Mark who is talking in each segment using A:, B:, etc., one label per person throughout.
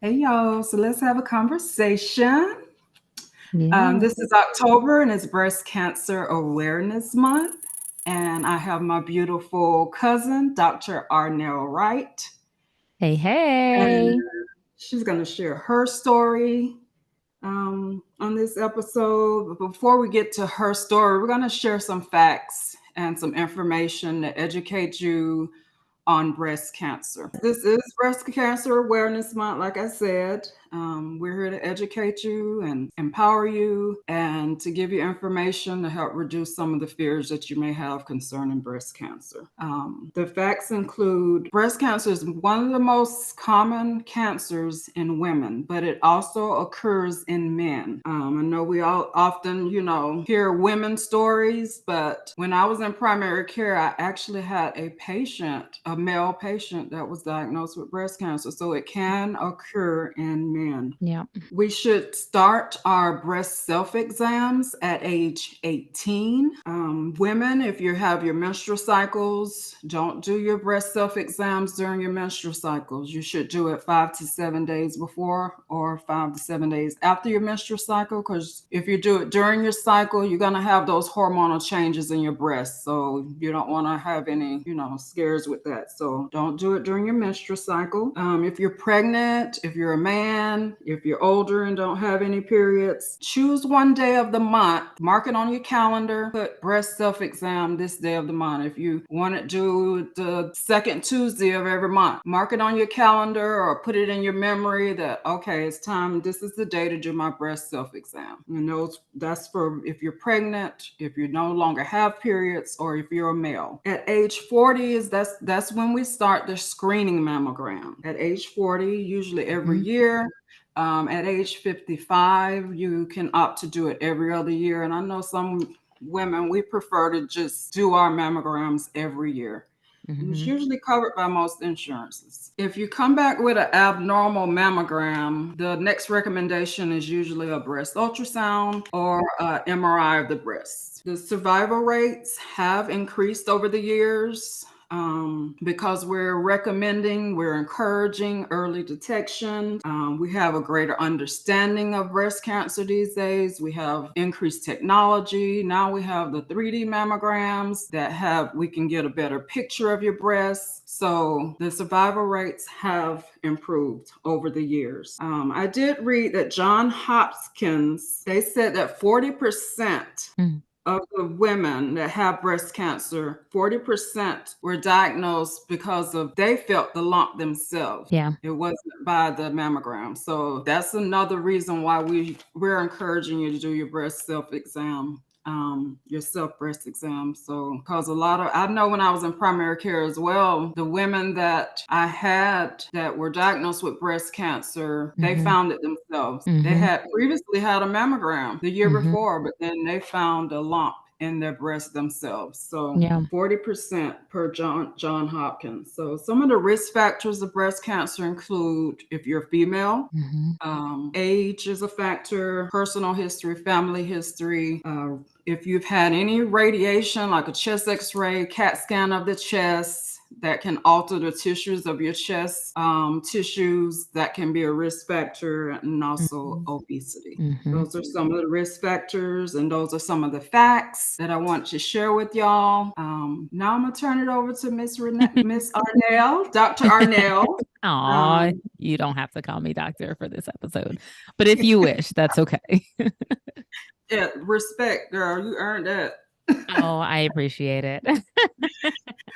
A: Hey y'all, so let's have a conversation.
B: Yeah.
A: This is October and it's Breast Cancer Awareness Month. And I have my beautiful cousin, Dr. Arnelle Wright.
B: Hey,
A: And
B: hey.
A: she's going to share her story on this episode. But before we get to her story, we're going to share some facts and some information to educate you on breast cancer. This is Breast Cancer Awareness Month, like I said. We're here to educate you and empower you and to give you information to help reduce some of the fears that you may have concerning breast cancer. The facts include breast cancer is one of the most common cancers in women, but it also occurs in men. I know we all often, hear women's stories, but when I was in primary care, I actually had a male patient that was diagnosed with breast cancer. So it can occur in men.
B: Yeah.
A: We should start our breast self exams at age 18. Women, if you have your menstrual cycles, don't do your breast self exams during your menstrual cycles. You should do it 5 to 7 days before or 5 to 7 days after your menstrual cycle, because if you do it during your cycle, you're going to have those hormonal changes in your breast. So you don't want to have any, scares with that. So don't do it during your menstrual cycle. If you're pregnant, if you're a man, if you're older and don't have any periods, choose one day of the month, mark it on your calendar, put breast self exam this day of the month. If you want to do the second Tuesday of every month, mark it on your calendar or put it in your memory that, okay, it's time, this is the day to do my breast self exam. That's for if you're pregnant, if you no longer have periods, or if you're a male. At age 40 that's when we start the screening mammogram. At age 40, usually every
B: Mhm.
A: year. At age 55, you can opt to do it every other year. And I know some women, we prefer to just do our mammograms every year. And it's
B: Mhm.
A: usually covered by most insurances. If you come back with an abnormal mammogram, the next recommendation is usually a breast ultrasound or an MRI of the breast. The survival rates have increased over the years because we're encouraging early detection. We have a greater understanding of breast cancer these days. We have increased technology. Now we have the 3D mammograms we can get a better picture of your breasts. So the survival rates have improved over the years. I did read that John Hopkins, they said that 40%
B: Mhm.
A: of the women that have breast cancer, 40% were diagnosed because of they felt the lump themselves.
B: Yeah.
A: It wasn't by the mammogram. So that's another reason why we're encouraging you to do your breast self exam, your self breast exam. So because I know when I was in primary care as well, the women that I had that were diagnosed with breast cancer, they
B: Mhm.
A: found it themselves. They
B: Mhm.
A: had previously had a mammogram the year
B: Mhm.
A: before, but then they found a lump in their breast themselves. So
B: Yeah.
A: 40% per John Hopkins. So some of the risk factors of breast cancer include if you're female,
B: Mhm.
A: age is a factor, personal history, family history. If you've had any radiation, like a chest x-ray, CAT scan of the chest, that can alter the tissues of your chest, tissues, that can be a risk factor, and also
B: Mhm.
A: obesity.
B: Mhm.
A: Those are some of the risk factors, and those are some of the facts that I want to share with y'all. Now I'm gonna turn it over to Miss Arnelle, Dr. Arnelle.
B: Aw,
A: Um,
B: you don't have to call me doctor for this episode, but if you wish, that's okay.
A: yeah, respect, girl. You earned that.
B: Oh, I appreciate it.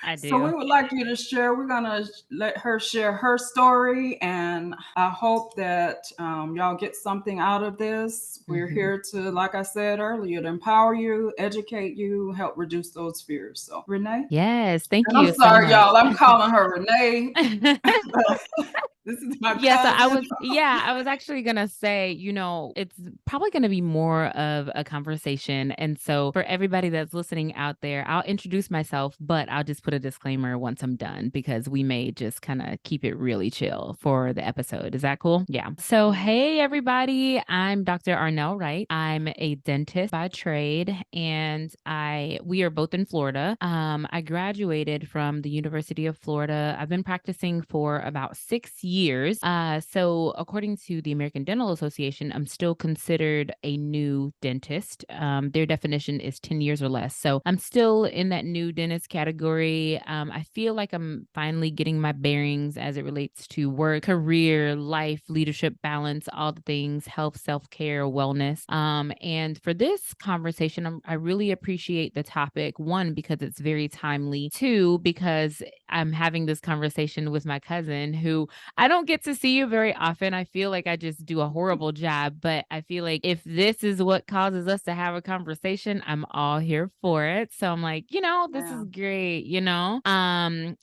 B: I
A: So we
B: do.
A: would like you to share. We're gonna let her share her story, and I hope that y'all get something out of this. We're
B: Mhm.
A: here to, like I said earlier, to empower you, educate you, help reduce those fears. So, Renee,
B: Yes, thank
A: and I'm
B: you so
A: sorry,
B: much.
A: y'all. I'm calling her Renee. This is my
B: Yeah, so
A: cousin.
B: I was actually gonna say, it's probably gonna be more of a conversation. And so for everybody that's listening out there, I'll introduce myself, but I'll just put a disclaimer once I'm done because we may just kind of keep it really chill for the episode. Is that cool? Yeah. So hey everybody, I'm Dr. Arnelle Wright. I'm a dentist by trade, and we are both in Florida. I graduated from the University of Florida. I've been practicing for about 6 years years. So according to the American Dental Association, I'm still considered a new dentist. Their definition is 10 years or less. So I'm still in that new dentist category. I feel like I'm finally getting my bearings as it relates to work, career, life, leadership, balance, all the things, health, self-care, wellness. And for this conversation, I really appreciate the topic. One, because it's very timely. Two, because I'm having this conversation with my cousin who I don't get to see you very often. I feel like I just do a horrible job, but I feel like if this is what causes us to have a conversation, I'm all here for it. So I'm like, this
A: Yeah.
B: is great,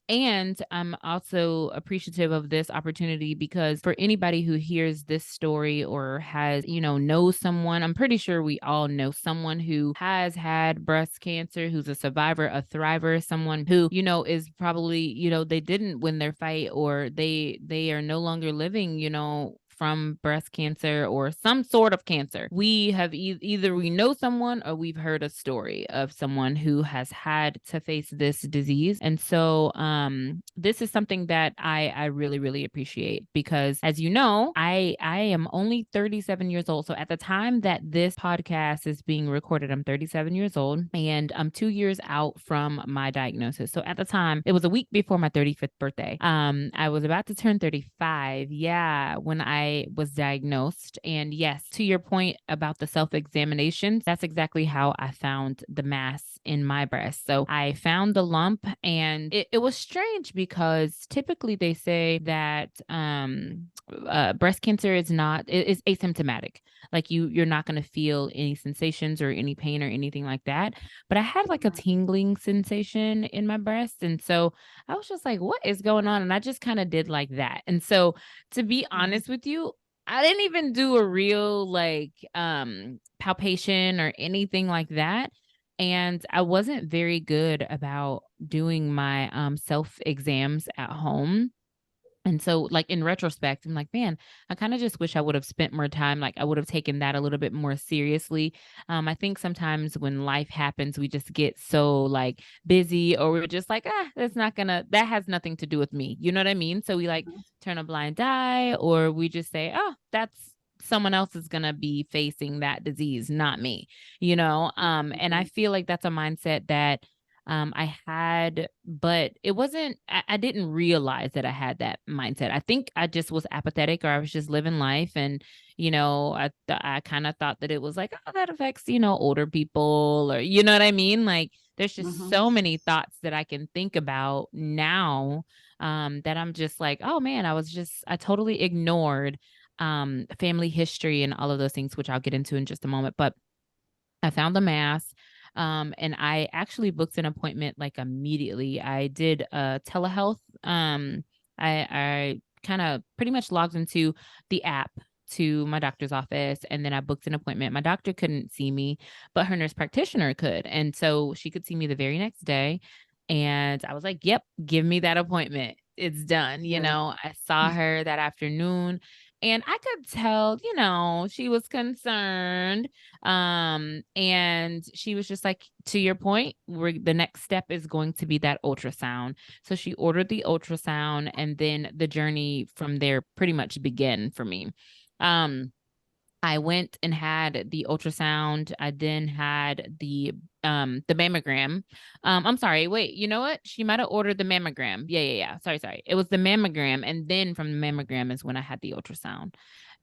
B: and I'm also appreciative of this opportunity because for anybody who hears this story or has, knows someone, I'm pretty sure we all know someone who has had breast cancer, who's a survivor, a thriver, someone who, is probably, they didn't win their fight or they are no longer living, from breast cancer or some sort of cancer. We have either we know someone or we've heard a story of someone who has had to face this disease. And so this is something that I really, really appreciate because as you know, I am only 37 years old. So at the time that this podcast is being recorded, I'm 37 years old and I'm 2 years out from my diagnosis. So at the time, it was a week before my 35th birthday. I was about to turn 35. Yeah, when I was diagnosed. And yes, to your point about the self-examinations, that's exactly how I found the mass in my breast. So I found the lump and it was strange because typically they say that breast cancer is not is asymptomatic. Like you're not going to feel any sensations or any pain or anything like that. But I had like a tingling sensation in my breast. And so I was just like, what is going on? And I just kind of did like that. And so to be
A: Mhm.
B: honest with you, I didn't even do a real like palpation or anything like that. And I wasn't very good about doing my self exams at home. And so, like, in retrospect, I'm like, man, I kind of just wish I would have spent more time. Like, I would have taken that a little bit more seriously. I think sometimes when life happens, we just get so like busy, or we're just like, that has nothing to do with me. You know what I mean? So we like
A: Mhm.
B: turn a blind eye, or we just say, oh, that's someone else is going to be facing that disease, not me, and I
A: Mhm.
B: feel like that's a mindset that I had, but it wasn't, I didn't realize that I had that mindset. I think I just was apathetic or I was just living life. And, I kind of thought that it was like, oh, that affects, older people or, you know what I mean? Like there's just
A: Mhm.
B: so many thoughts that I can think about now that I'm just like, oh man, I totally ignored family history and all of those things, which I'll get into in just a moment. But I found the mass. And I actually booked an appointment like immediately. I did telehealth. I kind of pretty much logged into the app to my doctor's office and then I booked an appointment. My doctor couldn't see me, but her nurse practitioner could. And so she could see me the very next day. And I was like, yep, give me that appointment. It's done.
A: Yeah.
B: I saw her that afternoon and I could tell, she was concerned and she was just like, to your point, the next step is going to be that ultrasound. So she ordered the ultrasound, and then the journey from there pretty much began for me. Um, I went and had the ultrasound. I then had the mammogram. I'm sorry, wait, you know what? She might have ordered the mammogram. Yeah. Sorry. It was the mammogram, and then from the mammogram is when I had the ultrasound.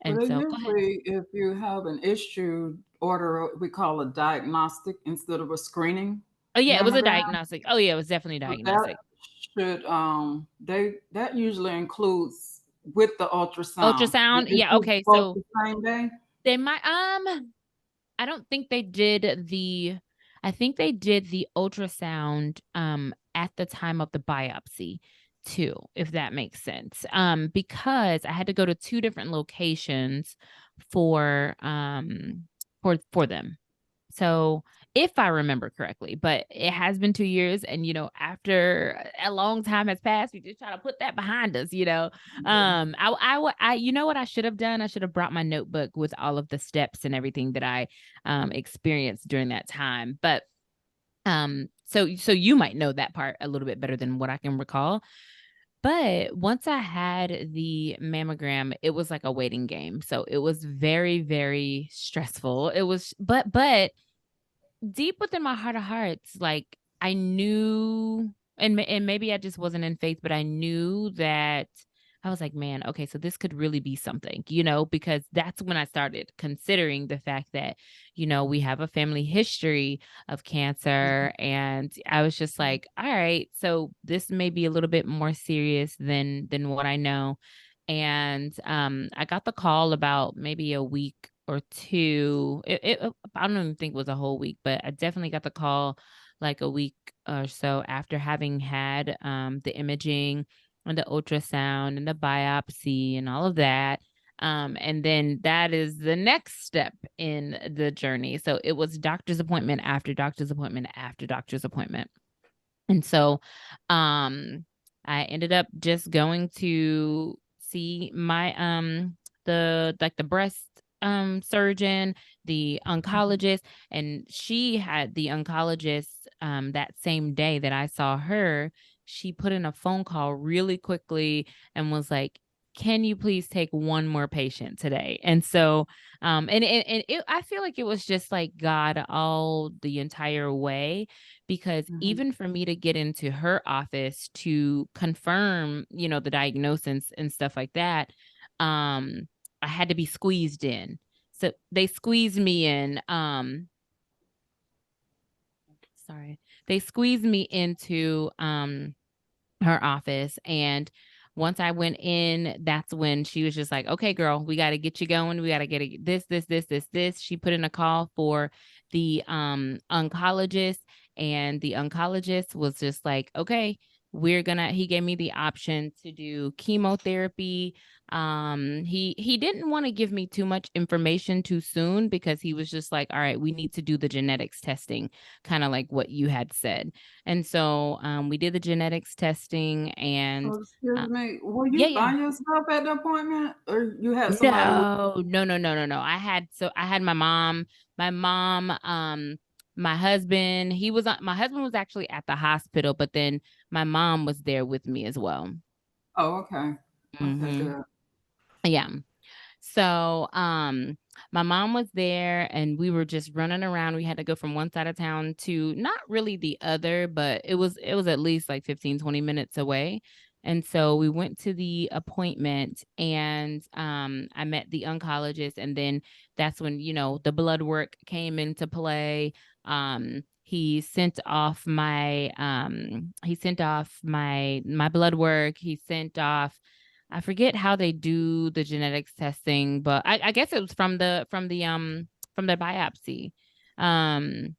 A: But
B: And
A: they
B: so go ahead.
A: usually, if you have an issue, order we call a diagnostic instead of a screening
B: Oh yeah, it was a
A: mammogram.
B: diagnostic. Oh yeah, it was definitely
A: But that
B: diagnostic.
A: should that usually includes with the ultrasound. Did
B: Ultrasound?
A: they
B: Yeah,
A: do
B: okay.
A: both
B: So
A: the same day?
B: they might I don't think they did I think they did the ultrasound at the time of the biopsy too, if that makes sense. Because I had to go to two different locations for for them. So, if I remember correctly, but it has been 2 years and, after a long time has passed, we just try to put that behind us, you know?
A: Yeah.
B: You know what I should have done? I should have brought my notebook with all of the steps and everything that I, experienced during that time, but, so you might know that part a little bit better than what I can recall. But once I had the mammogram, it was like a waiting game. So it was very, very stressful. It was, but deep within my heart of hearts, like I knew, and maybe I just wasn't in faith, but I knew that I was like, man, okay, so this could really be something, because that's when I started considering the fact that, we have a family history of
A: Mhm.
B: cancer. And I was just like, all right, so this may be a little bit more serious than what I know. And I got the call about maybe a week or two. I don't even think it was a whole week, but I definitely got the call like a week or so after having had the imaging and the ultrasound and the biopsy and all of that. And then that is the next step in the journey. So it was doctor's appointment after doctor's appointment after doctor's appointment. And so, I ended up just going to see my, the breast, surgeon, the
A: Mhm.
B: oncologist, and she had the oncologist, that same day that I saw her, she put in a phone call really quickly and was like, "Can you please take one more patient today?" And so, and I feel like it was just like God all the entire way, because
A: Mhm.
B: even for me to get into her office to confirm, the diagnosis and stuff like that, I had to be squeezed in. So they squeezed me in. Sorry, they squeezed me into her office. And once I went in, that's when she was just like, okay, girl, we got to get you going. We got to get this. She put in a call for the oncologist, and the oncologist was just like, okay, he gave me the option to do chemotherapy. He didn't want to give me too much information too soon, because he was just like, all right, we need to do the genetics testing, kind of like what you had said. And so we did the genetics testing. And
A: So, excuse
B: uh,
A: me, were
B: yeah,
A: you
B: yeah.
A: by yourself at the appointment, or you had somebody with?
B: No, no, no, no, no, no. I had my mom, my husband. My husband was actually at the hospital, but then my mom was there with me as well.
A: Oh, okay. Okay,
B: Hmm.
A: good.
B: Yeah. So, my mom was there and we were just running around. We had to go from one side of town to not really the other, but it was at least like 15, 20 minutes away. And so we went to the appointment, and I met the oncologist, and then that's when, the blood work came into play. He sent off my blood work. He sent off, I forget how they do the genetics testing, but I guess it was from the biopsy. Um,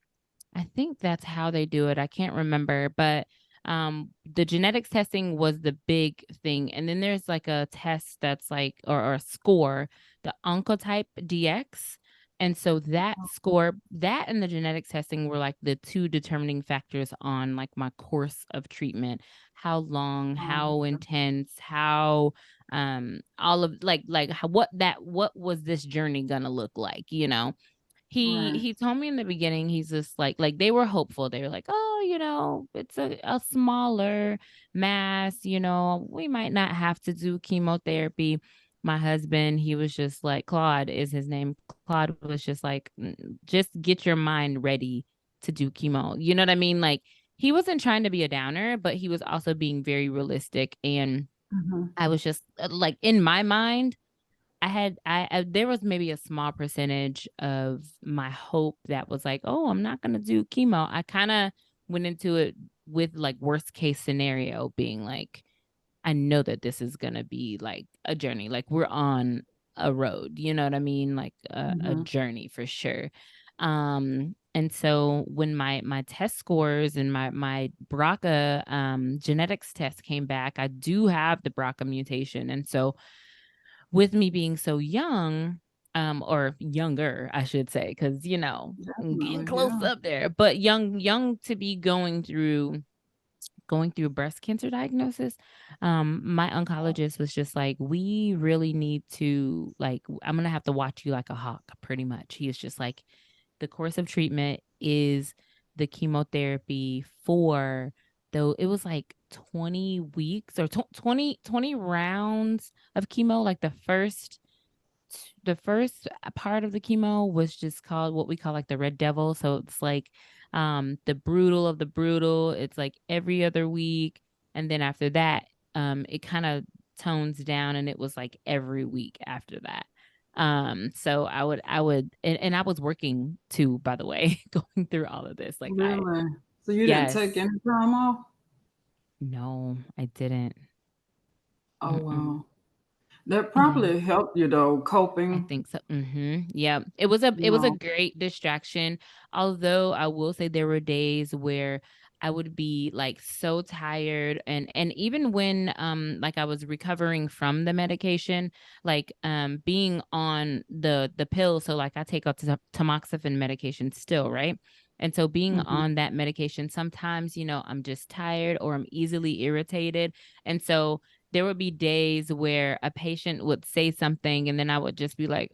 B: I think that's how they do it. I can't remember, but the genetics testing was the big thing. And then there's like a test that's like, or a score, the Oncotype DX. And so that score, that and the genetics testing were like the two determining factors on like my course of treatment. How long, how
A: Okay.
B: intense, how all of like how, what was this journey gonna look like, he
A: Right.
B: he told me in the beginning, he's just like they were hopeful. They were like, "Oh, it's a smaller mass, we might not have to do chemotherapy." My husband, he was just like, Claude is his name. Claude was just like, just get your mind ready to do chemo." You know what I mean? Like, he wasn't trying to be a downer, but he was also being very realistic. And
A: Mhm.
B: I was just like, in my mind, there was maybe a small percentage of my hope that was like, "Oh, I'm not gonna do chemo." I kind of went into it with like worst case scenario being like, I know that this is gonna be like a journey. Like, we're on a road, you know what I mean? Like a
A: Mhm.
B: journey for sure. And so when my test scores and my BRCA genetics test came back, I do have the BRCA mutation. And so with me being so young, or younger, I should say, because getting
A: Definitely,
B: close
A: yeah.
B: up there, but young to be going through breast cancer diagnosis. My oncologist was just like, we really need to, like, I'm gonna have to watch you like a hawk, pretty much. He is just like, the course of treatment is the chemotherapy for though it was like 20 weeks or 20 rounds of chemo. Like the first part of the chemo was just called what we call like the red devil. So it's like the brutal of the brutal. It's like every other week. And then after that, it kind of tones down and it was like every week after that. So and I was working too, by the way, going through all of this. Like I
A: Really? So you didn't take
B: yes.
A: any time off?
B: No, I didn't.
A: Oh
B: Mm-mm.
A: wow. That
B: Yeah.
A: probably helped you though,
B: I
A: coping.
B: think so. Yeah. It was a
A: No.
B: great distraction. Although I will say there were days where I would be like so tired and even when like I was recovering from the medication, like being on the pill, so like I take a tamoxifen medication still, right? And so being
A: Mhm.
B: on that medication, sometimes, I'm just tired or I'm easily irritated. And so there would be days where a patient would say something and then I would just be like,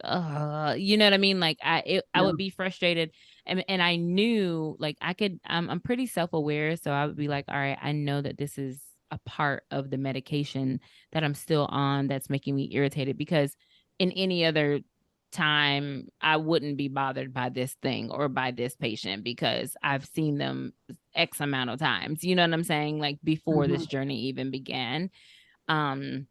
B: you know what I mean? Like I
A: Yeah.
B: would be frustrated and I knew like I'm pretty self-aware. So I would be like, all right, I know that this is a part of the medication that I'm still on that's making me irritated because in any other time I wouldn't be bothered by this thing or by this patient because I've seen them X amount of times. You know what I'm saying? Like before
A: Mhm.
B: this journey even began. um,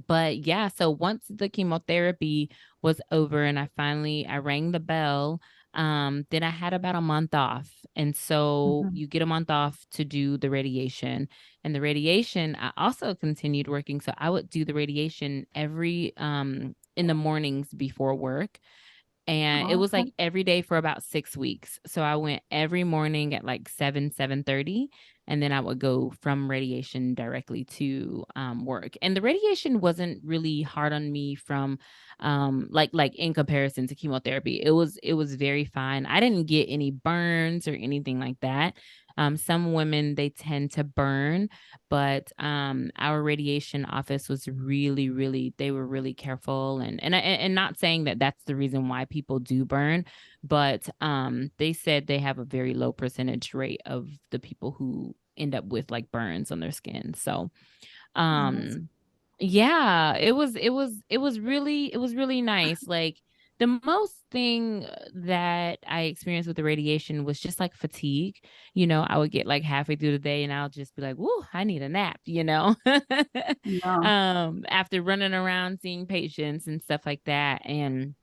B: but yeah, so once the chemotherapy was over and I rang the bell, then I had about a month off. And so
A: Mhm.
B: you get a month off to do the radiation. And the radiation, I also continued working. So I would do the radiation every in the mornings before work, and it was
A: Okay.
B: like every day for about 6 weeks. So I went every morning at like 7:30, and then I would go from radiation directly to work. And the radiation wasn't really hard on me from like in comparison to chemotherapy. It was very fine. I didn't get any burns or anything like that. Some women they tend to burn, but our radiation office was really, really, they were really careful, and not saying that that's the reason why people do burn, but they said they have a very low percentage rate of the people who end up with like burns on their skin. So
A: Oh, that's
B: um yeah, it was really nice. Like the most thing that I experienced with the radiation was just like fatigue. I would get like halfway through the day and I'll just be like, "Whoa, I need a nap."
A: yeah.
B: After running around seeing patients and stuff like that, and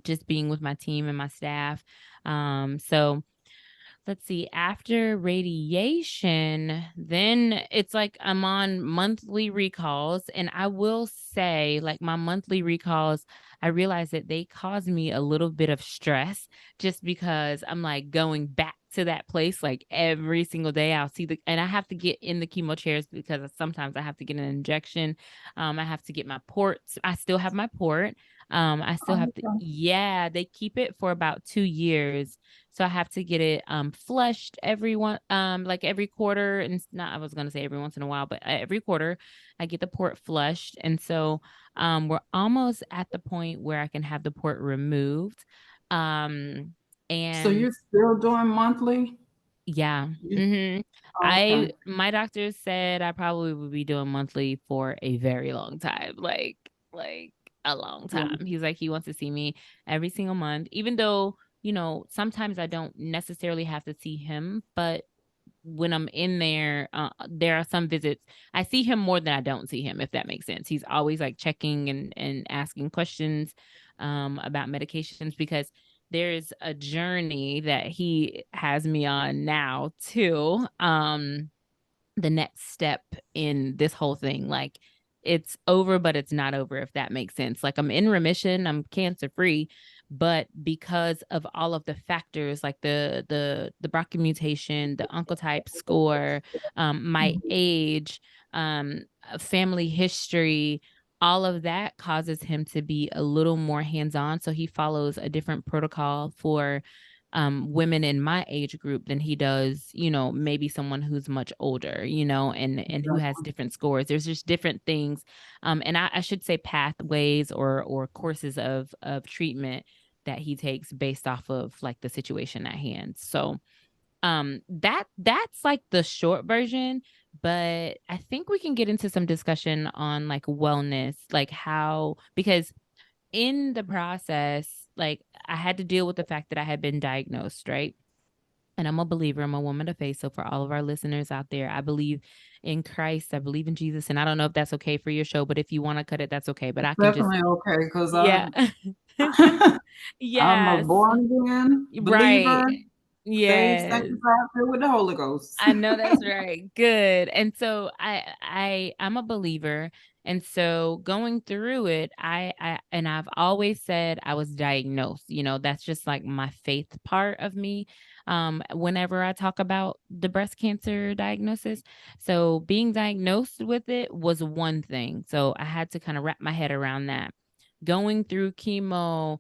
B: just being with my team and my staff. So let's see, after radiation, then it's like I'm on monthly recalls. And I will say, like, my monthly recalls, I realize that they cause me a little bit of stress just because I'm like going back to that place like every single day. And I have to get in the chemo chairs because sometimes I have to get an injection. I have to get my ports. I still have my port. I still have to,
A: Okay.
B: yeah, they keep it for about 2 years, so I have to get it flushed like every quarter. And it's not, I was gonna say every once in a while, but every quarter I get the port flushed. And so we're almost at the point where I can have the port removed. Um
A: So
B: and
A: you're still doing monthly?
B: yeah.
A: You,
B: hmm
A: okay.
B: My doctor said I probably would be doing monthly for a very long time. Like a long
A: Yeah.
B: time. He's like he wants to see me every single month, even though, sometimes I don't necessarily have to see him, but when I'm in there, there are some visits I see him more than I don't see him, if that makes sense. He's always like checking and asking questions about medications because there's a journey that he has me on now too. The next step in this whole thing. Like it's over, but it's not over, if that makes sense. Like I'm in remission, I'm cancer free, but because of all of the factors, like the BRCA mutation, the oncotype score, my
A: Mhm.
B: age, family history, all of that causes him to be a little more hands on. So he follows a different protocol for women in my age group than he does, maybe someone who's much older, and who has
A: Exactly.
B: different scores. There's just different things. And I should say pathways or courses of treatment that he takes based off of like the situation at hand. So That's like the short version, but I think we can get into some discussion on like wellness, like how, because in the process, like I had to deal with the fact that I had been diagnosed, right? And I'm a believer, I'm a woman of faith. So for all of our listeners out there, I believe in Christ, I believe in Jesus. And I don't know if that's okay for your show, but if you want to cut it, that's okay. But
A: It's
B: I can just,
A: definitely okay because
B: yeah.
A: I'm a
B: Yes.
A: born again believer,
B: Right.
A: saved,
B: Yes.
A: sanctified, filled with the Holy Ghost.
B: I know that's right. Good. And so I'm a believer. And so going through it, I've always said I was diagnosed. That's just like my faith part of me. Whenever I talk about the breast cancer diagnosis. So being diagnosed with it was one thing. So I had to kind of wrap my head around that. Going through chemo,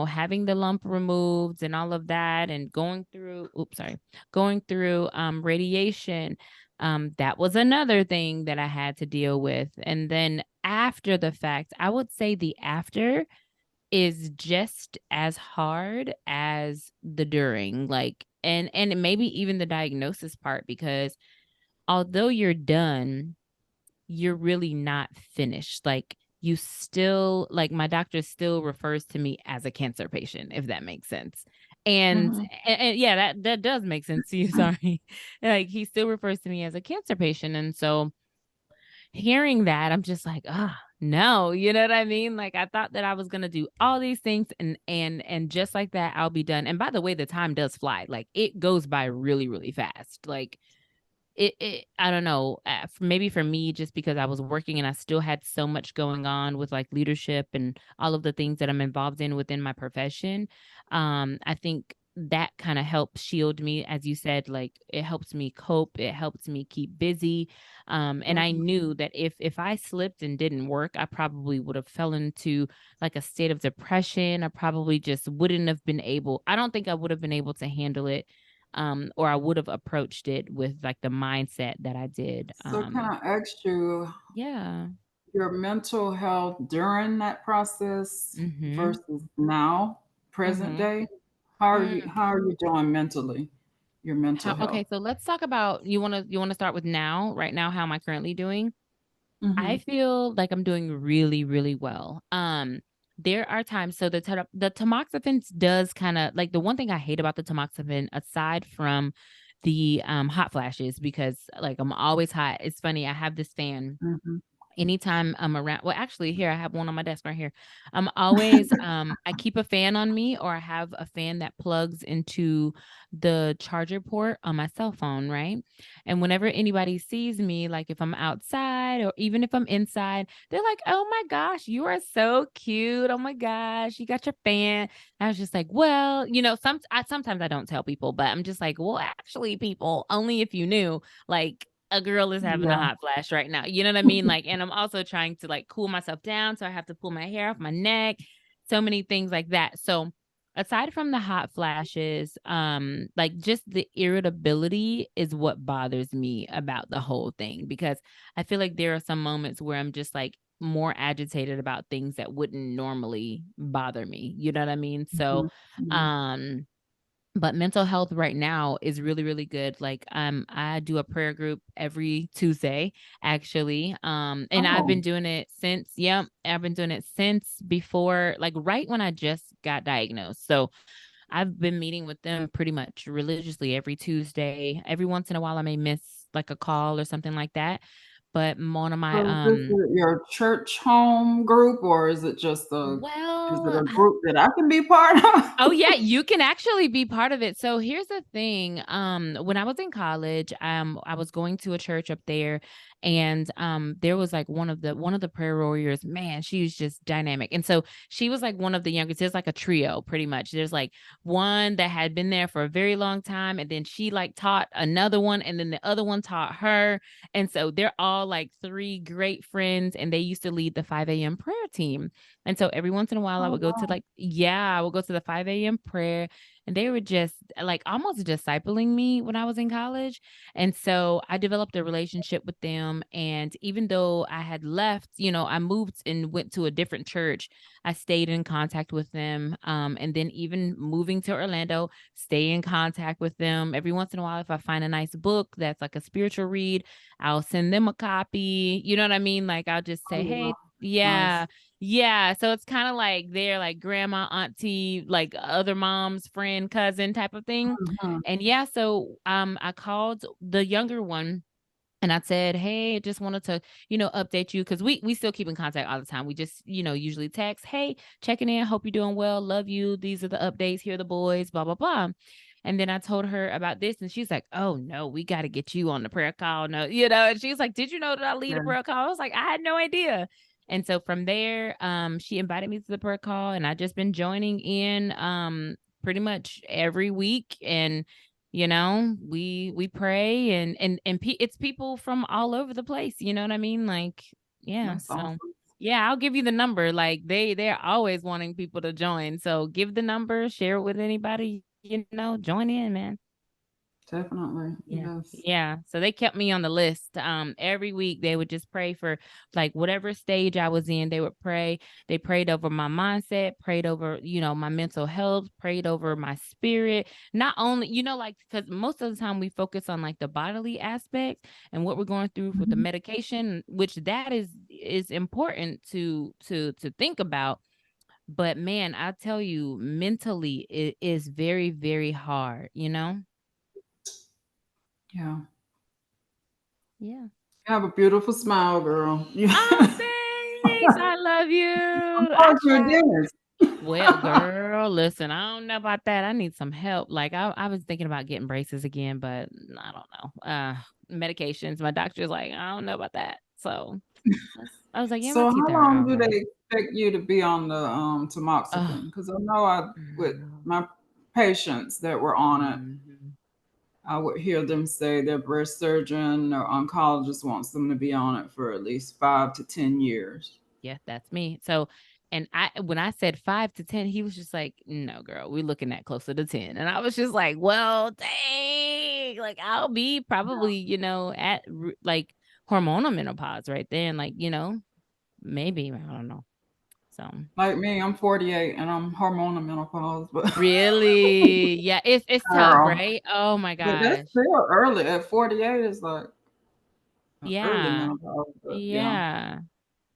B: having the lump removed and all of that, and going through radiation. That was another thing that I had to deal with. And then after the fact, I would say the after is just as hard as the during, like, and maybe even the diagnosis part, because although you're done, you're really not finished. Like, you still, like, my doctor still refers to me as a cancer patient, if that makes sense. And,
A: Mhm.
B: and yeah, that does make sense to you. Sorry. Like, he still refers to me as a cancer patient. And so hearing that, I'm just like, no, you know what I mean? Like, I thought that I was gonna do all these things, and just like that, I'll be done. And by the way, the time does fly. Like, it goes by really, really fast. Like, I don't know, maybe for me, just because I was working and I still had so much going on with like leadership and all of the things that I'm involved in within my profession. I think that kind of helps shield me, as you said. Like, it helps me cope, it helps me keep busy. And I
A: Mhm.
B: knew that if I slipped and didn't work, I probably would have fell into like a state of depression. I probably just wouldn't have been able, I don't think I would have been able to handle it, or I would have approached it with like the mindset that I did.
A: So can I ask you
B: Yeah.
A: your mental health during that process
B: Mhm.
A: versus now, present
B: Mhm.
A: day?
B: Mm.
A: How are you doing mentally? Your mental health.
B: Okay, so let's talk about, you wanna start with now, right now, how am I currently doing? I
A: Mhm.
B: feel like I'm doing really, really well. There are times, so the tamoxifen does kind of, like, the one thing I hate about the tamoxifen, aside from the hot flashes, because like I'm always hot. It's funny, I have this fan
A: Mhm.
B: anytime I'm around. Well, actually, here I have one on my desk right here. I'm always I keep a fan on me, or I have a fan that plugs into the charger port on my cell phone, right? And whenever anybody sees me, like if I'm outside or even if I'm inside, they're like, "Oh my gosh, you are so cute. Oh my gosh, you got your fan." I was just like, "Well, sometimes I don't tell people, but I'm just like, well, actually, people, only if you knew, like, a girl is having a
A: Yeah.
B: hot flash right now." You know what I mean? Like, and I'm also trying to like cool myself down. So I have to pull my hair off my neck, so many things like that. So aside from the hot flashes, like, just the irritability is what bothers me about the whole thing, because I feel like there are some moments where I'm just like more agitated about things that wouldn't normally bother me. You know what I mean? So,
A: Mhm. Mhm.
B: um, but mental health right now is really, really good. Like, I do a prayer group every Tuesday, actually. And I've
A: Oh.
B: been doing it since, yeah, I've been doing it since before, like right when I just got diagnosed. So I've been meeting with them pretty much religiously every Tuesday. Every once in a while I may miss like a call or something like that. But one of my
A: So is this your church home group, or is it
B: well,
A: a group that I can be part
B: oh,
A: of?
B: yeah, you can actually be part of it. So here's the thing. When I was in college, I was going to a church up there, and there was like one of the prayer warriors. Man, she was just dynamic. And so she was like one of the youngest. There's like a trio, pretty much. There's like one that had been there for a very long time, and then she like taught another one, and then the other one taught her. And so they're all like three great friends, and they used to lead the 5 a.m. prayer team. And so every once in a while I
A: Oh,
B: would go to
A: wow.
B: like, yeah, I would go to the 5 a.m. prayer, and they were just like almost discipling me when I was in college. And so I developed a relationship with them. And even though I had left, I moved and went to a different church, I stayed in contact with them. And then even moving to Orlando, stay in contact with them. Every once in a while, if I find a nice book that's like a spiritual read, I'll send them a copy. You know what I mean? Like I'll just
A: Oh,
B: say,
A: yeah.
B: hey,
A: Nice.
B: yeah, yeah. So it's kind of like they're like grandma, auntie, like other mom's friend, cousin type of thing.
A: Mhm.
B: And yeah, so I called the younger one and I said, "Hey, just wanted to, update you because we still keep in contact all the time. We just, usually text, hey, checking in, hope you're doing well, love you. These are the updates. Here are the boys, blah blah blah." And then I told her about this, and she's like, "Oh no, we got to get you on the prayer call." No, and she's like, "Did you know that I lead
A: Yeah.
B: a prayer call?" I was like, "I had no idea." And so from there, she invited me to the prayer call, and I just been joining in, pretty much every week, and we pray, and it's people from all over the place, you know what I mean? Like, yeah,
A: That's
B: so
A: awesome.
B: yeah, I'll give you the number. Like they're always wanting people to join. So give the number, share it with anybody, join in, man.
A: Definitely.
B: Yeah.
A: Yes.
B: Yeah. So they kept me on the list. Every week they would just pray for like whatever stage I was in, they would pray. They prayed over my mindset, prayed over, my mental health, prayed over my spirit. Not only, like because most of the time we focus on like the bodily aspect and what we're going through with the
A: Mhm.
B: medication, which that is important to think about. But man, I tell you, mentally it is very, very hard.
A: Yeah.
B: Yeah.
A: You have a beautiful smile, girl.
B: Oh, thanks. I love you.
A: I
B: I
A: thought you were
B: try.
A: dentist.
B: Well, girl, listen, I don't know about that. I need some help. Like I was thinking about getting braces again, but I don't know. Medications. My doctor's like, I don't know about that. So I was like, yeah, my
A: So
B: teeth
A: how
B: are
A: long
B: all
A: do
B: right.
A: they expect you to be on the
B: Oh.
A: tamoxifen? Because I know I with
B: Mhm.
A: my patients that were on it,
B: Mhm.
A: I would hear them say their breast surgeon or oncologist wants them to be on it for at least 5 to 10 years.
B: Yeah, that's me. So, and when I said 5 to 10, he was just like, "No, girl, we're looking at closer to 10." And I was just like, "Well, dang, like I'll be probably, at like hormonal menopause right then, like, maybe I don't know." So
A: Like me, I'm 48 and I'm hormonal menopause, but
B: really, yeah, it's tough,
A: girl,
B: right? Oh my
A: but that's
B: gosh,
A: still early. At 48 is like early
B: yeah,
A: menopause, but yeah.
B: yeah.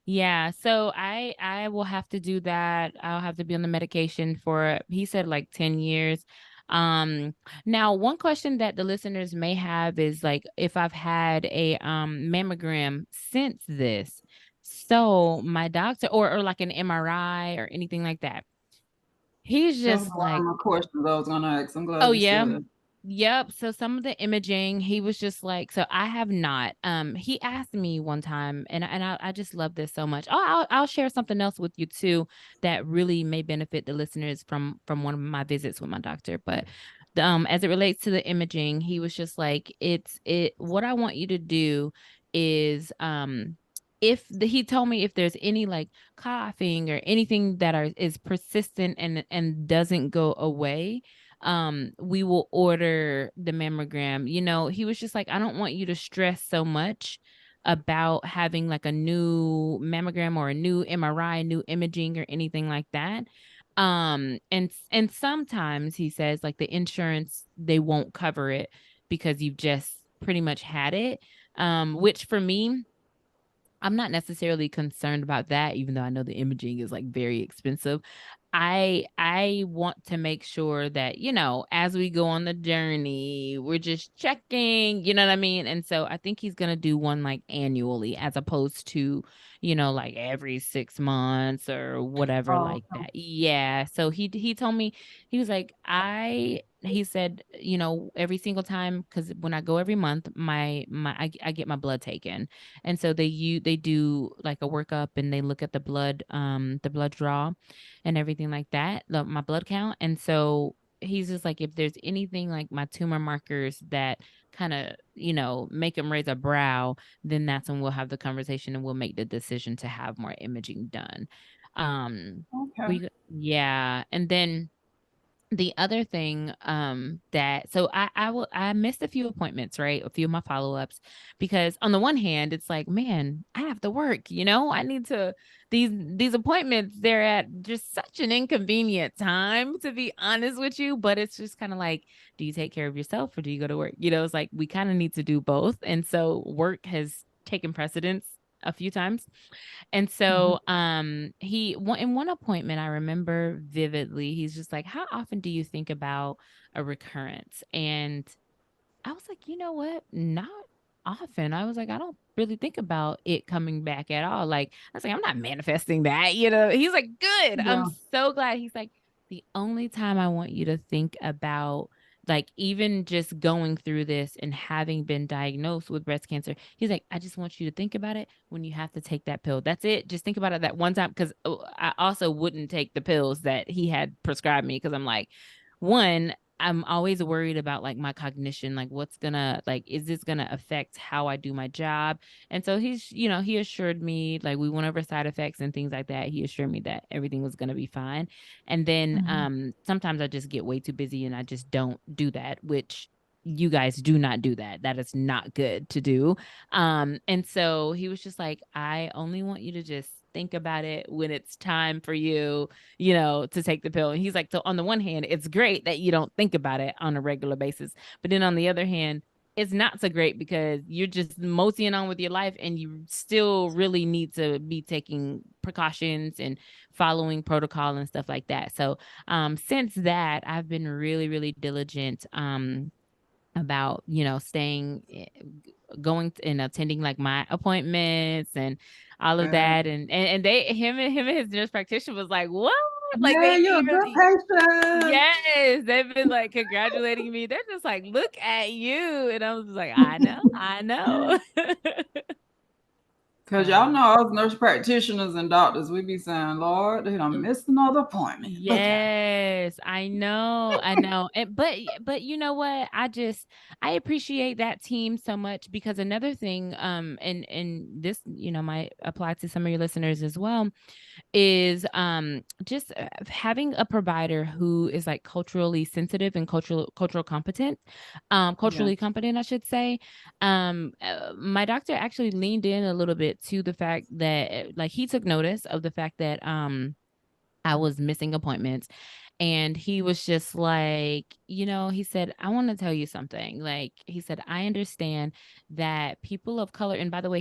B: Yeah, so I will have to do that. I'll have to be on the medication for he said like 10 years. Um Now one question that the listeners may have is like if I've had a mammogram since this. So my doctor or like an MRI or anything like that. He's
A: That was
B: just
A: one of
B: like,
A: my questions I was gonna ask. I'm
B: oh
A: glad you
B: yeah.
A: said.
B: Yep. So some of the imaging, he was just like, so I have not. He asked me one time, and I just love this so much. Oh, I'll share something else with you too that really may benefit the listeners from one of my visits with my doctor. But as it relates to the imaging, he was just like, it. What I want you to do is he told me if there's any like coughing or anything that is persistent and doesn't go away, we will order the mammogram. He was just like, I don't want you to stress so much about having like a new mammogram or a new MRI, new imaging or anything like that. And sometimes he says like the insurance, they won't cover it because you've just pretty much had it. Which for me, I'm not necessarily concerned about that, even though I know the imaging is like very expensive. I want to make sure that, as we go on the journey, we're just checking, you know what I mean? And so I think he's gonna do one like annually as opposed to, like every 6 months or whatever
A: Oh,
B: like that. Yeah. So he told me, he was like, he said, every single time, because when I go every month, I get my blood taken. And so they do like a workup and they look at the blood draw and everything like that, my blood count. And so he's just like, if there's anything like my tumor markers that kind of, make him raise a brow, then that's when we'll have the conversation and we'll make the decision to have more imaging done.
A: Okay.
B: Yeah, and then the other thing, that so I missed a few appointments, right? A few of my follow-ups because on the one hand, it's like, man, I have to work, you know? I need to these appointments, they're at just such an inconvenient time, to be honest with you. But it's just kind of like, do you take care of yourself or do you go to work? You know, it's like we kind of need to do both. And so work has taken precedence a few times. And
A: Mhm.
B: so, in one appointment, I remember vividly, he's just like, "How often do you think about a recurrence?" And I was like, "You know what? Not often." I was like, "I don't really think about it coming back at all." Like, I was like, "I'm not manifesting that," you know? He's like, "Good. I'm
A: Yeah.
B: so glad." He's like, "The only time I want you to think about, like, even just going through this and having been diagnosed with breast cancer," he's like, "I just want you to think about it when you have to take that pill. That's it. Just think about it that one time." Because I also wouldn't take the pills that he had prescribed me because I'm like, one, I'm always worried about like my cognition, like what's gonna like, is this gonna affect how I do my job? And so he's, he assured me, like we went over side effects and things like that. He assured me that everything was gonna be fine. And then
A: Mhm.
B: sometimes I just get way too busy and I just don't do that, which you guys do not do that. That is not good to do. And so he was just like, I only want you to just think about it when it's time for you, to take the pill. And he's like, so on the one hand, it's great that you don't think about it on a regular basis. But then on the other hand, it's not so great because you're just moseying on with your life and you still really need to be taking precautions and following protocol and stuff like that. So since that, I've been really, really diligent about, staying and attending like my appointments and all of
A: Good.
B: that. And they him and his nurse practitioner was like, "What?" Like
A: Yeah,
B: they
A: you're a good
B: literally,
A: patient.
B: yes, they've been like congratulating me. They're just like, "Look at you." And I was just like, "I know, I know."
A: Cause y'all
B: So
A: know us nurse practitioners and doctors, we be saying, Lord, they done missed another appointment. Look at them.
B: yes, I know, I know. But you know what? I appreciate that team so much because another thing, and this, might apply to some of your listeners as well, is just having a provider who is like culturally sensitive and culturally
A: Yes.
B: competent, I should say. My doctor actually leaned in a little bit to the fact that like he took notice of the fact that I was missing appointments. And he was just like, he said, I want to tell you something. Like he said, I understand that people of color, and by the way,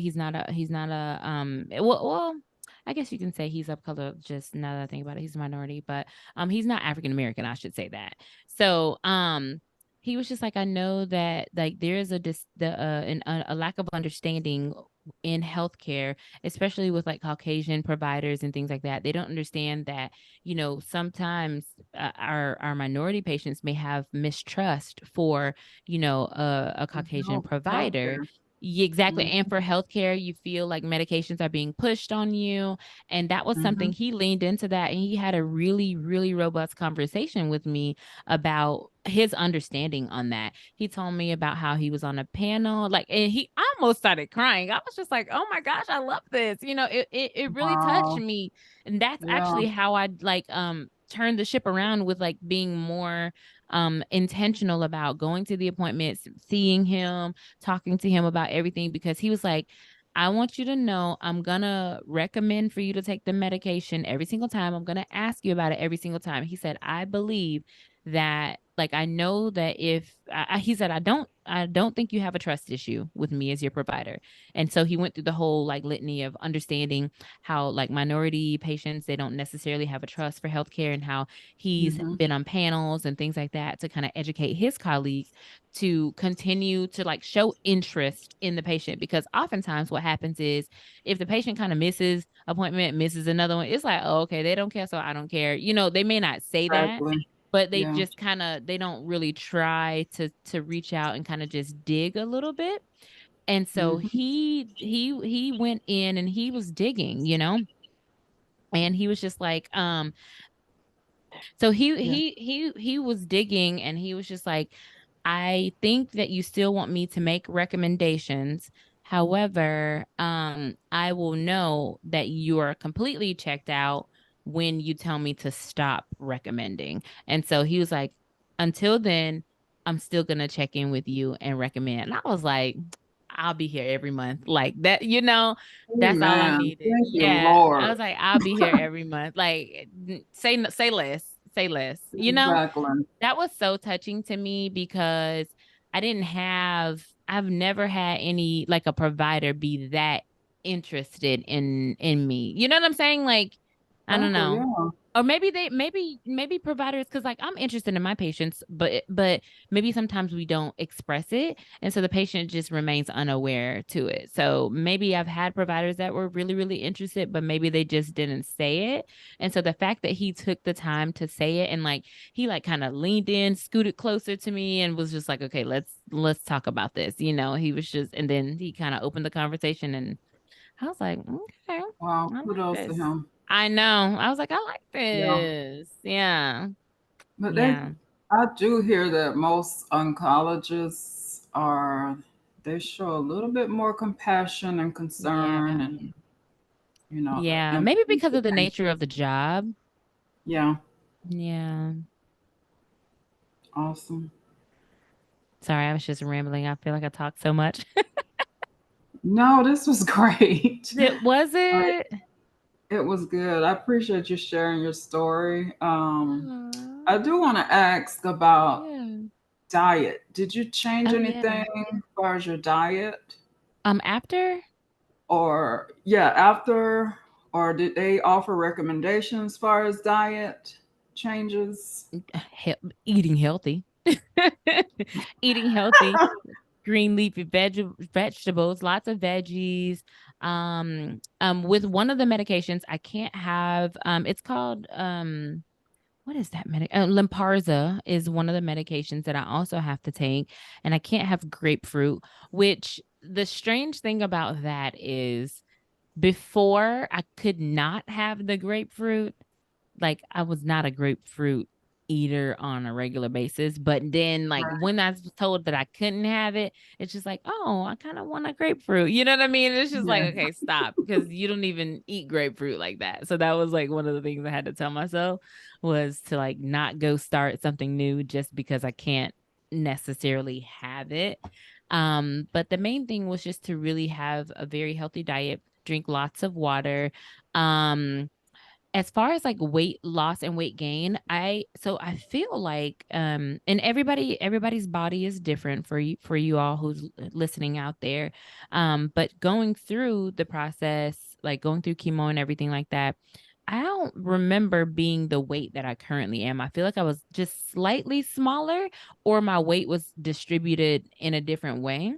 B: well, I guess you can say he's of color, just now that I think about it, he's a minority, but he's not African American, I should say that. So he was just like, I know that like there is a lack of understanding in healthcare, especially with like Caucasian providers and things like that. They don't understand that, sometimes our minority patients may have mistrust for, a Caucasian
A: No,
B: provider.
A: healthcare.
B: Exactly. And
A: Mm-hmm.
B: for healthcare, you feel like medications are being pushed on you. And that was
A: Mm-hmm.
B: something he leaned into that. And he had a really, really robust conversation with me about his understanding on that. He told me about how he was on a panel, like, and he almost started crying. I was just like, oh my gosh, I love this. It really touched
A: Wow.
B: me. And that's
A: Yeah.
B: actually how I like turn the ship around with like being more intentional about going to the appointments, seeing him, talking to him about everything, because he was like, I want you to know I'm gonna recommend for you to take the medication every single time. I'm gonna ask you about it every single time. He said, I believe that, like, I know that if he said, I don't think you have a trust issue with me as your provider. And so he went through the whole like litany of understanding how like minority patients, they don't necessarily have a trust for healthcare, and how he's
A: Mm-hmm.
B: been on panels and things like that to kind of educate his colleagues to continue to like show interest in the patient. Because oftentimes what happens is if the patient kind of misses appointment, misses another one, it's like, oh, okay, they don't care, so I don't care. They may not say that,
A: Exactly.
B: but they
A: Yeah.
B: just kind of, they don't really try to reach out and kind of just dig a little bit. And so
A: Mm-hmm.
B: he went in and he was digging, and he was just like, so
A: Yeah.
B: he was digging and he was just like, I think that you still want me to make recommendations. However, I will know that you are completely checked out when you tell me to stop recommending. And so he was like, until then, I'm still going to check in with you and recommend. And I was like, I'll be here every month. Like that, that's all I
A: Amen.
B: needed.
A: Thank you,
B: Yeah. I
A: Lord.
B: was like, I'll be here every month. Like, say less, say less.
A: Exactly.
B: That was so touching to me because I've never had any like a provider be that interested in me. You know what I'm saying? Like, I don't
A: Exactly.
B: know.
A: Yeah.
B: Or maybe providers, because like I'm interested in my patients, but maybe sometimes we don't express it, and so the patient just remains unaware to it. So maybe I've had providers that were really really interested, but maybe they just didn't say it. And so the fact that he took the time to say it, and like he like kind of leaned in, scooted closer to me, and was just like, okay, let's talk about this. He was just, and then he kind of opened the conversation, and I was like, okay,
A: Wow.
B: I like
A: Kudos to
B: this.
A: him.
B: I know. I was like, I like
A: Yeah.
B: this. Yeah.
A: But
B: Yeah.
A: I do hear that most oncologists they show a little bit more compassion and concern
B: Yeah.
A: and,
B: Yeah. Maybe
A: empathy
B: because
A: for
B: of the nature of
A: patients.
B: the job.
A: Yeah.
B: Yeah.
A: Awesome.
B: Sorry, I was just rambling. I feel like I talked so much.
A: No, this was great.
B: Was
A: I,
B: it?
A: it was good. I appreciate you sharing your story.
B: Aw,
A: I do want to ask about
B: yeah.
A: diet. Did you change
B: Oh
A: anything
B: yeah.
A: as far as your diet?
B: After
A: Or, yeah, after, or did they offer recommendations as far as diet changes?
B: he- eating healthy. Eating healthy. Green leafy vegetables, lots of veggies. With one of the medications, I can't have. It's called what is that Limparza is one of the medications that I also have to take, and I can't have grapefruit. Which the strange thing about that is, before I could not have the grapefruit, like I was not a grapefruit eater on a regular basis. But then like
A: Right.
B: when I was told that I couldn't have it, it's just like, oh, I kind of want a grapefruit. You know what I mean? It's just like,
A: Yeah.
B: okay, stop, because you don't even eat grapefruit like that. So that was like one of the things I had to tell myself, was to like not go start something new just because I can't necessarily have it. But the main thing was just to really have a very healthy diet, drink lots of water. Um, as far as like weight loss and weight gain, I feel like and everybody's body is different, for you all who's listening out there. But going through the process, like going through chemo and everything like that, I don't remember being the weight that I currently am. I feel like I was just slightly smaller, or my weight was distributed in a different way.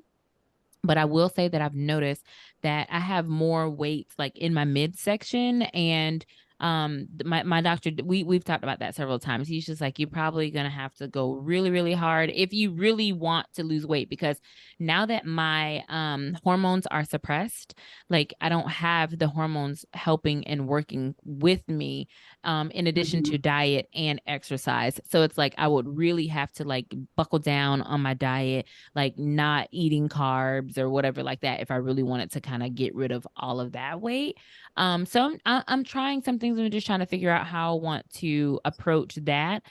B: But I will say that I've noticed that I have more weight like in my midsection. And my doctor, we've talked about that several times. He's just like, you're probably gonna have to go really really hard if you really want to lose weight, because now that my hormones are suppressed, like I don't have the hormones helping and working with me, in addition
A: Hmm.
B: to diet and exercise. So it's like I would really have to like buckle down on my diet, like not eating carbs or whatever like that, if I really wanted to kind of get rid of all of that weight. So I'm trying some things. I'm just trying to figure out how I want to approach that,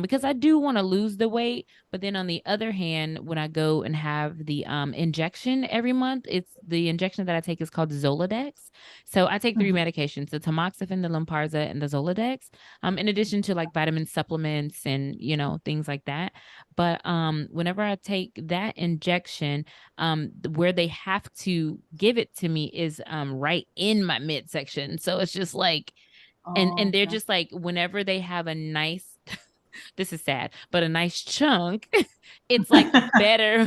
B: because I do want to lose the weight. But then on the other hand, when I go and have the injection every month, it's the injection that I take is called Zoladex. So I take three
A: Hmm.
B: medications: the tamoxifen, the Lymparza, and the Zoladex, in addition to like vitamin supplements and things like that. But whenever I take that injection, where they have to give it to me is right in my midsection. So it's just like, and
A: Oh,
B: they're
A: okay.
B: just like, whenever they have a nice this is sad, but a nice chunk, it's like better,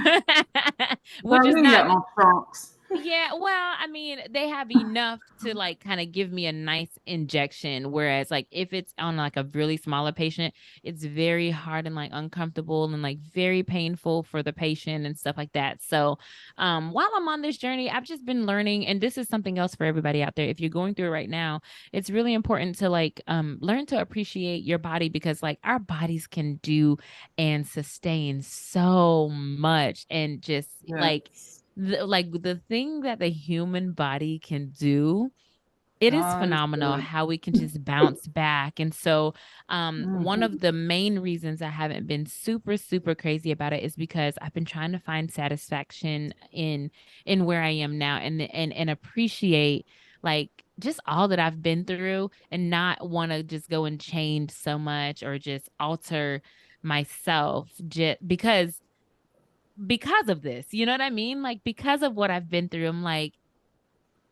B: which
A: Girl,
B: is
A: you ain't
B: not.
A: got no trunks.
B: Yeah, well, I mean, they have enough to like kind of give me a nice injection. Whereas, like, if it's on like a really smaller patient, it's very hard and like uncomfortable and like very painful for the patient and stuff like that. So, while I'm on this journey, I've just been learning, and this is something else for everybody out there. If you're going through it right now, it's really important to like learn to appreciate your body, because like our bodies can do and sustain so much, and just like
A: Yes.
B: the thing that the human body can do It is
A: God is
B: phenomenal
A: good.
B: how we can just bounce back. And so, one of
A: Mhm.
B: the main reasons I haven't been super, super crazy about it is because I've been trying to find satisfaction in where I am now and appreciate like just all that I've been through and not want to just go and change so much or just alter myself just because of this. You know what I mean? Like because of what I've been through, I'm like,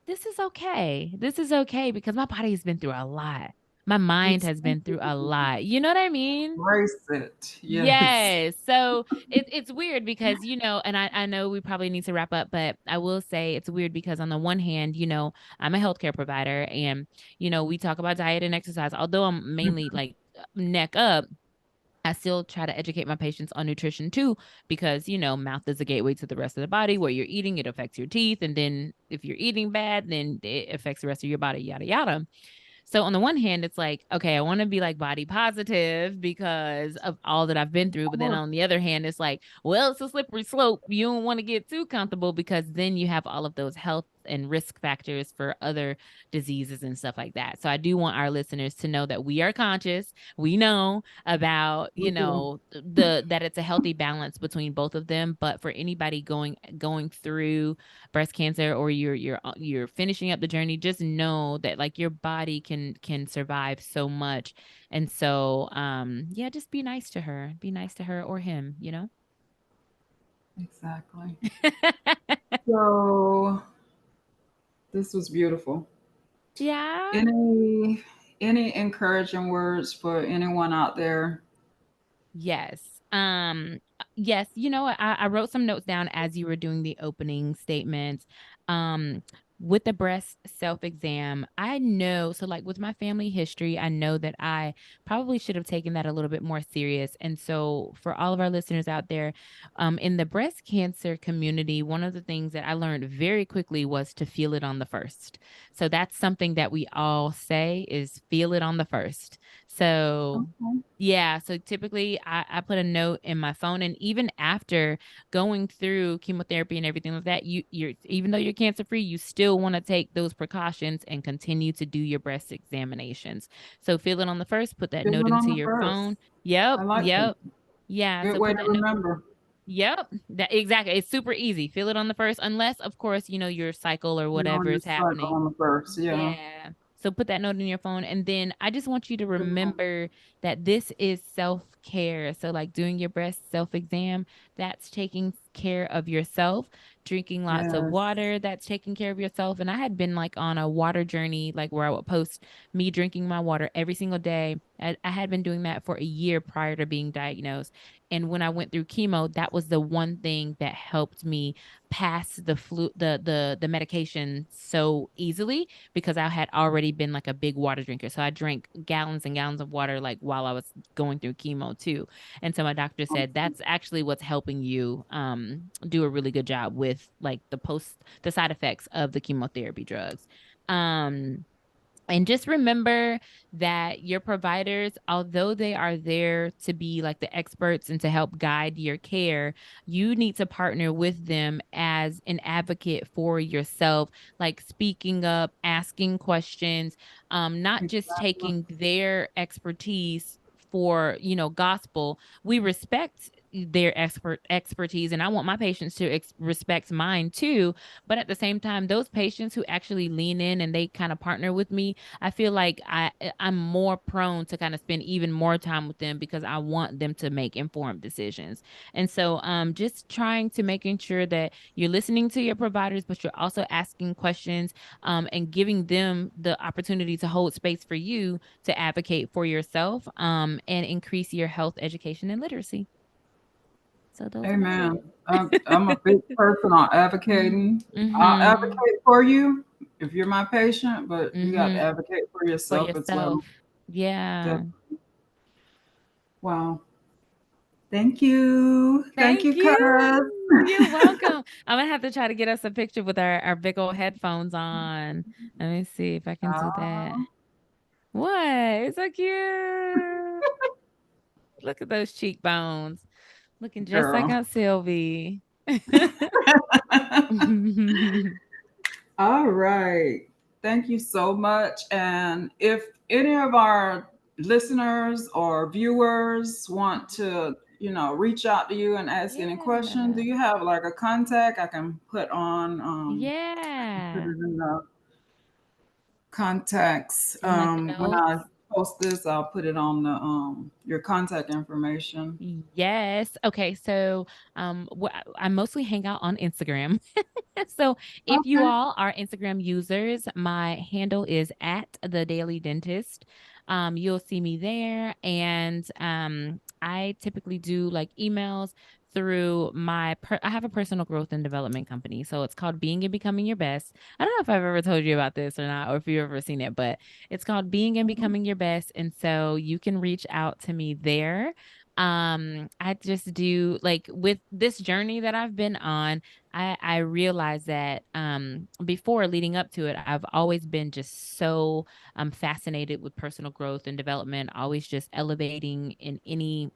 B: this is okay. This is okay because my body has been through a lot. My mind
A: It's
B: has been through a lot. You know what I mean?
A: embrace it. Yes.
B: Yes. So it's weird because, and I know we probably need to wrap up, but I will say it's weird because on the one hand, I'm a healthcare provider and, we talk about diet and exercise. Although I'm mainly like neck up, I still try to educate my patients on nutrition too, because, mouth is a gateway to the rest of the body. What you're eating, it affects your teeth. And then if you're eating bad, then it affects the rest of your body, yada, yada. So on the one hand, it's like, okay, I want to be like body positive because of all that I've been through. But then on the other hand, it's like, well, it's a slippery slope. You don't want to get too comfortable because then you have all of those health and risk factors for other diseases and stuff like that. So I do want our listeners to know that we are conscious. We know about, the that it's a healthy balance between both of them. But for anybody going through breast cancer or you're finishing up the journey, just know that like your body can survive so much. And so yeah, just be nice to her. Be nice to her or him.
A: Exactly. So this was beautiful.
B: Yeah.
A: Any any encouraging words for anyone out there?
B: Yes. Yes, I wrote some notes down as you were doing the opening statements. Um, with the breast self-exam, I know, so like with my family history, I know that I probably should have taken that a little bit more serious. And so for all of our listeners out there, in the breast cancer community, one of the things that I learned very quickly was to feel it on the first. So that's something that we all say is feel it on the first. So
A: Okay.
B: yeah, so typically I put a note in my phone, and even after going through chemotherapy and everything like that, you're even though you're cancer free, you still want to take those precautions and continue to do your breast examinations. So feel it on the first, put that
A: Feel
B: note
A: it on
B: into
A: the
B: your
A: first.
B: phone. Yep,
A: I like that.
B: yep. Yeah,
A: Good
B: so
A: way
B: put
A: to
B: that note.
A: remember.
B: Yep, that exactly. It's super easy. Feel it on the first, unless of course, your cycle or
A: You're on
B: whatever
A: your
B: is
A: cycle
B: happening.
A: on the first. Yeah.
B: Yeah. So put that note in your phone. And then I just want you to
A: Good one.
B: remember that this is self care. So, like doing your breast self exam, that's taking care of yourself. Drinking lots of
A: Yes.
B: water, that's taking care of yourself. And I had been like on a water journey, like where I would post me drinking my water every single day. I had been doing that for a year prior to being diagnosed. And when I went through chemo, that was the one thing that helped me pass the medication so easily because I had already been like a big water drinker. So I drank gallons and gallons of water like while I was going through chemo too. And so my doctor said that's actually what's helping you do a really good job with like the side effects of the chemotherapy drugs. Um and just remember that your providers, although they are there to be like the experts and to help guide your care, you need to partner with them as an advocate for yourself, like speaking up, asking questions, not just
A: Exactly.
B: taking their expertise for gospel. We respect their expertise, and I want my patients to respect mine too. But at the same time, those patients who actually lean in and they kind of partner with me, I feel like I'm more prone to kind of spend even more time with them because I want them to make informed decisions. And so just trying to making sure that you're listening to your providers, but you're also asking questions and giving them the opportunity to hold space for you to advocate for yourself and increase your health education and literacy. So those are my
A: Amen.
B: tips.
A: I'm a big person on advocating. I'll
B: Mm-hmm.
A: advocate for you if you're my patient, but you got to
B: Mm-hmm.
A: advocate for
B: For
A: yourself as well.
B: yourself. Yeah.
A: Wow. Thank you. Thank
B: Thank
A: you, cuz.
B: you. You're welcome. I'm gonna have to try to get us a picture with our big old headphones on. Let me see if I can do that.
A: Ah,
B: What? It's so cute. Look at those cheekbones. Looking just like
A: girl.
B: Aunt Sylvie.
A: All right. Thank you so much. And if any of our listeners or viewers want to, reach out to you and ask any questions,
B: Yeah.
A: do you have like a contact I can put on? I can put
B: Yeah.
A: it in the contacts.
B: And like the
A: When I
B: notes.
A: post this, I'll put it on the your contact information.
B: Yes. Okay. So, I mostly hang out on Instagram. So, if you
A: Okay.
B: all are Instagram users, my handle is at the Daily Dentist. You'll see me there, and I typically do like emails through I have a personal growth and development company, so it's called Being and Becoming Your Best. I don't know if I've ever told you about this or not, or if you've ever seen it, but it's called Being and
A: Mhm.
B: Becoming Your Best, and so you can reach out to me there. I just do like with this journey that I've been on, I realized that before leading up to it, I've always been just so fascinated with personal growth and development, always just elevating in any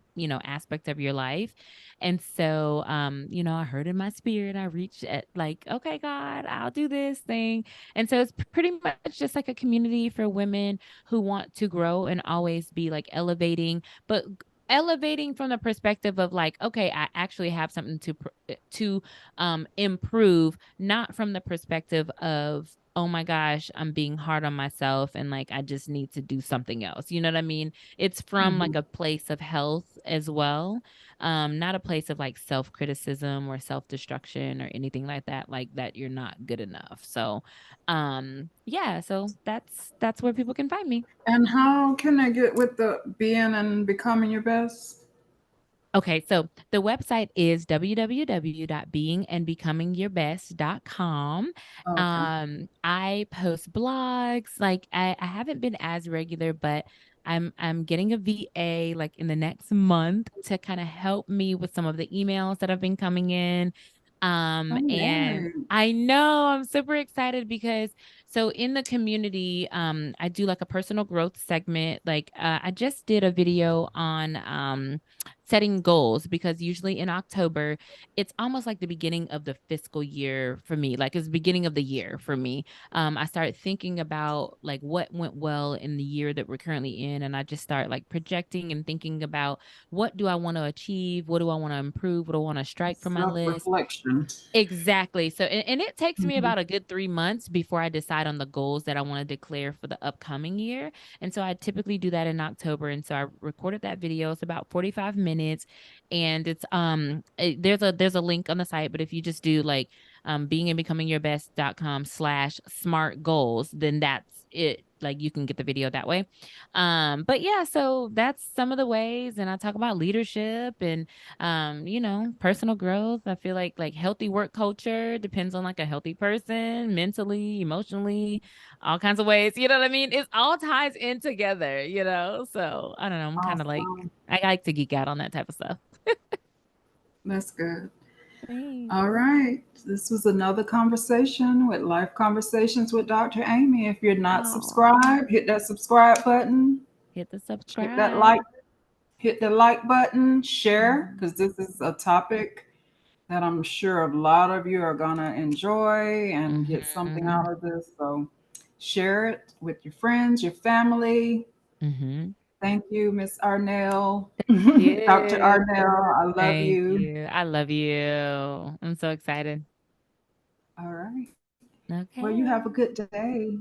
B: aspect of your life. And so I heard in my spirit, I reached at like, okay, God, I'll do this thing. And so it's pretty much just like a community for women who want to grow and always be like elevating, but elevating from the perspective of like, okay, I actually have something to improve, not from the perspective of, oh my gosh, I'm being hard on myself and like I just need to do something else. You know what I mean? It's from like
A: Mhm.
B: a place of health as well. Not a place of like self-criticism or self-destruction or anything like that you're not good enough. So yeah, so that's where people can find me.
A: And how can I get with the being and becoming your best?
B: Okay, so the website is www.beingandbecomingyourbest.com.
A: Okay.
B: I post blogs. Like I haven't been as regular, but I'm getting a VA like in the next month to kind of help me with some of the emails that have been coming in.
A: Oh,
B: And
A: yay.
B: I know I'm super excited because so in the community, I do like a personal growth segment. Like I just did a video on setting goals because usually in October, it's almost like the beginning of the fiscal year for me. Like it's the beginning of the year for me. I start thinking about like what went well in the year that we're currently in. And I just start like projecting and thinking about what do I want to achieve? What do I want to improve? What do I want to strike from my
A: Self
B: list?
A: reflection.
B: Exactly. So, and it takes me
A: Hmm.
B: about a good 3 months before I decide on the goals that I want to declare for the upcoming year. And so I typically do that in October. And so I recorded that video. It's about 45 minutes. And there's a link on the site, but if you just do like beingandbecomingyourbest.com/smart goals, then that's it. Like you can get the video that way. But yeah, so that's some of the ways. And I talk about leadership and personal growth. I feel like healthy work culture depends on like a healthy person, mentally, emotionally, all kinds of ways. You know what I mean? It all ties in together. So I don't know. I'm kind of like
A: Awesome.
B: I like to geek out on that type of stuff.
A: That's good.
B: Thanks.
A: All right. This was another conversation with Life Conversations with Dr. Amy. If you're not
B: Oh,
A: subscribed, hit that subscribe button,
B: hit the
A: hit that
B: subscribe.
A: like, hit the like button, share,
B: Mhm.
A: because this is a topic that I'm sure a lot of you are going to enjoy and get something
B: Mhm.
A: out of this. So share it with your friends, your family.
B: Mhm.
A: Thank you, Miss Arnelle. Dr.
B: You.
A: Arnelle, I love
B: Thank
A: you.
B: you. I love you. I'm so excited.
A: All right. Well, you have a
B: Okay.
A: good day.